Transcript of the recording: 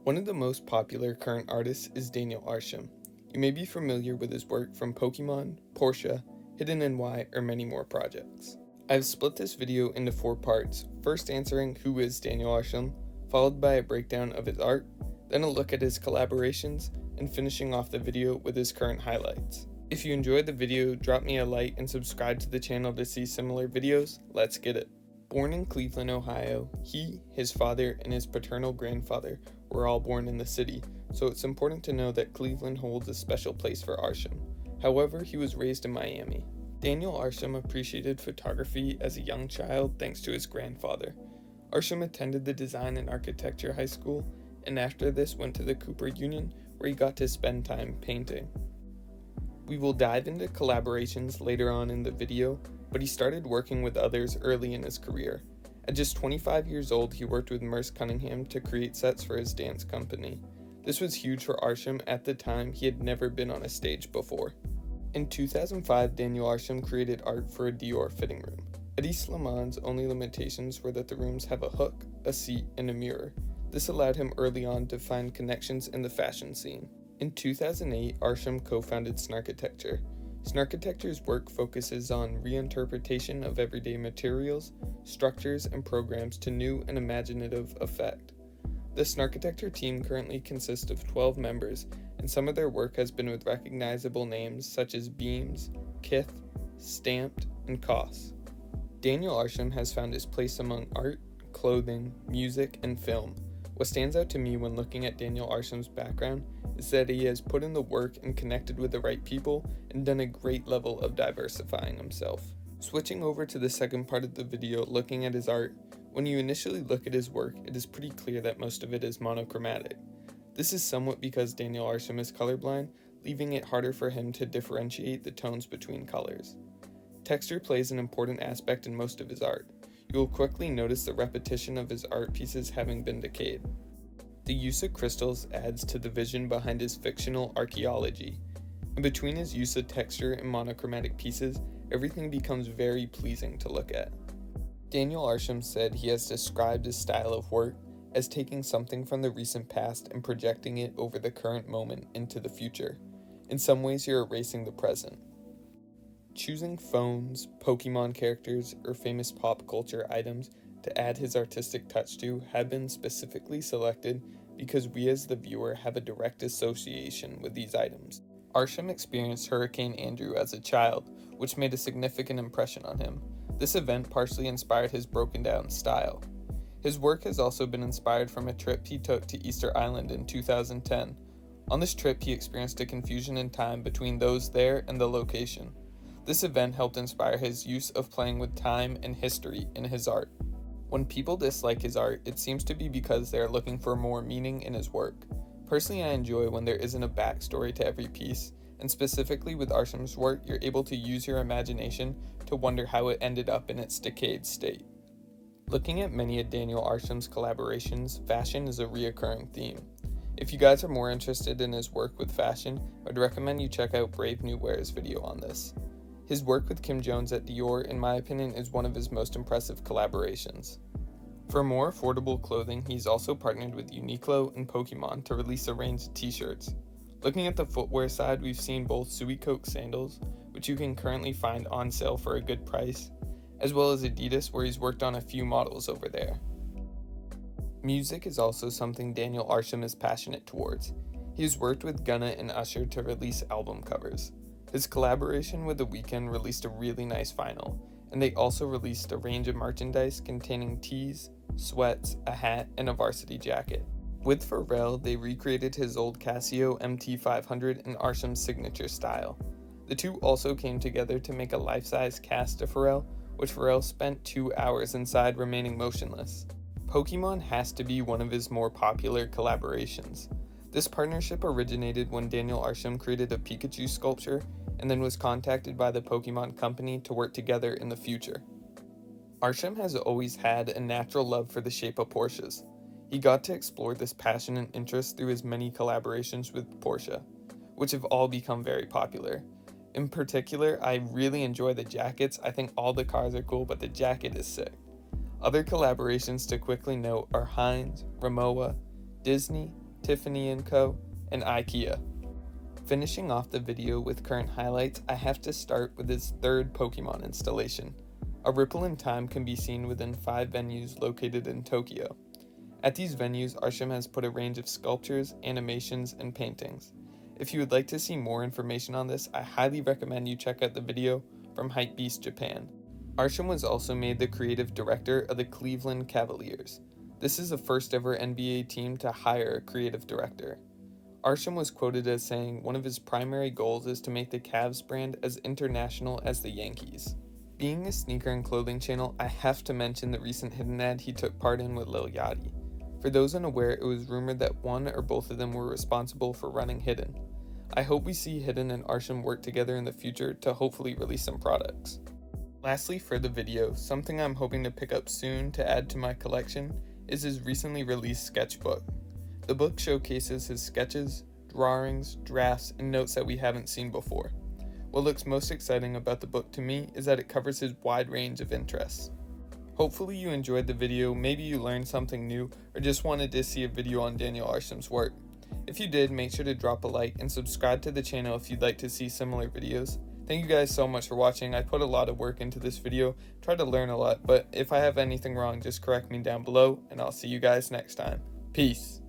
One of the most popular current artists is Daniel Arsham. You may be familiar with his work from Pokémon, Porsche, Hidden NY, or many more projects. I've split this video into 4 parts, first answering who is Daniel Arsham, followed by a breakdown of his art, then a look at his collaborations, and finishing off the video with his current highlights. If you enjoyed the video, drop me a like and subscribe to the channel to see similar videos. Let's get it. Born in Cleveland, Ohio, he, his father, and his paternal grandfather were all born in the city, so it's important to know that Cleveland holds a special place for Arsham. However, he was raised in Miami. Daniel Arsham appreciated photography as a young child thanks to his grandfather. Arsham attended the Design and Architecture High School, and after this went to the Cooper Union, where he got to spend time painting. We will dive into collaborations later on in the video, but he started working with others early in his career. At just 25 years old, he worked with Merce Cunningham to create sets for his dance company. This was huge for Arsham at the time. He had never been on a stage before. In 2005, Daniel Arsham created art for a Dior fitting room. At East Le Mans, only limitations were that the rooms have a hook, a seat, and a mirror. This allowed him early on to find connections in the fashion scene. In 2008, Arsham co-founded Snarkitecture. Snarkitecture's work focuses on reinterpretation of everyday materials, structures, and programs to new and imaginative effect. The Snarkitecture team currently consists of 12 members, and some of their work has been with recognizable names such as Beams, Kith, Stamped, and Koss. Daniel Arsham has found his place among art, clothing, music, and film. What stands out to me when looking at Daniel Arsham's background is that he has put in the work and connected with the right people and done a great level of diversifying himself. Switching over to the second part of the video, looking at his art, when you initially look at his work, it is pretty clear that most of it is monochromatic. This is somewhat because Daniel Arsham is colorblind, leaving it harder for him to differentiate the tones between colors. Texture plays an important aspect in most of his art. You will quickly notice the repetition of his art pieces having been decayed. The use of crystals adds to the vision behind his fictional archaeology. And between his use of texture and monochromatic pieces, everything becomes very pleasing to look at. Daniel Arsham said he has described his style of work as taking something from the recent past and projecting it over the current moment into the future. In some ways, you're erasing the present. Choosing phones, Pokémon characters, or famous pop culture items to add his artistic touch to have been specifically selected because we as the viewer have a direct association with these items. Arsham experienced Hurricane Andrew as a child, which made a significant impression on him. This event partially inspired his broken down style. His work has also been inspired from a trip he took to Easter Island in 2010. On this trip, he experienced a confusion in time between those there and the location. This event helped inspire his use of playing with time and history in his art. When people dislike his art, it seems to be because they are looking for more meaning in his work. Personally, I enjoy when there isn't a backstory to every piece, and specifically with Arsham's work, you're able to use your imagination to wonder how it ended up in its decayed state. Looking at many of Daniel Arsham's collaborations, fashion is a reoccurring theme. If you guys are more interested in his work with fashion, I'd recommend you check out Brave New Wear's video on this. His work with Kim Jones at Dior, in my opinion, is one of his most impressive collaborations. For more affordable clothing, he's also partnered with Uniqlo and Pokémon to release a range of t-shirts. Looking at the footwear side, we've seen both Suicoke sandals, which you can currently find on sale for a good price, as well as Adidas, where he's worked on a few models over there. Music is also something Daniel Arsham is passionate towards. He has worked with Gunna and Usher to release album covers. His collaboration with The Weeknd released a really nice vinyl, and they also released a range of merchandise containing tees, sweats, a hat, and a varsity jacket. With Pharrell, they recreated his old Casio MT500 in Arsham's signature style. The two also came together to make a life-size cast of Pharrell, which Pharrell spent 2 hours inside remaining motionless. Pokémon has to be one of his more popular collaborations. This partnership originated when Daniel Arsham created a Pikachu sculpture and then was contacted by the Pokémon company to work together in the future. Arsham has always had a natural love for the shape of Porsches. He got to explore this passion and interest through his many collaborations with Porsche, which have all become very popular. In particular, I really enjoy the jackets. I think all the cars are cool, but the jacket is sick. Other collaborations to quickly note are Heinz, Rimowa, Disney, Tiffany & Co., and IKEA. Finishing off the video with current highlights, I have to start with his third Pokémon installation. A ripple in time can be seen within 5 venues located in Tokyo. At these venues, Arsham has put a range of sculptures, animations, and paintings. If you would like to see more information on this, I highly recommend you check out the video from Hypebeast Japan. Arsham was also made the creative director of the Cleveland Cavaliers. This is the first ever NBA team to hire a creative director. Arsham was quoted as saying one of his primary goals is to make the Cavs brand as international as the Yankees. Being a sneaker and clothing channel, I have to mention the recent hidden ad he took part in with Lil Yachty. For those unaware, it was rumored that one or both of them were responsible for running Hidden. I hope we see Hidden and Arsham work together in the future to hopefully release some products. Lastly, for the video, something I'm hoping to pick up soon to add to my collection is his recently released sketchbook. The book showcases his sketches, drawings, drafts, and notes that we haven't seen before. What looks most exciting about the book to me is that it covers his wide range of interests. Hopefully you enjoyed the video, maybe you learned something new, or just wanted to see a video on Daniel Arsham's work. If you did, make sure to drop a like and subscribe to the channel if you'd like to see similar videos. Thank you guys so much for watching. I put a lot of work into this video, tried to learn a lot, but if I have anything wrong, just correct me down below, and I'll see you guys next time. Peace.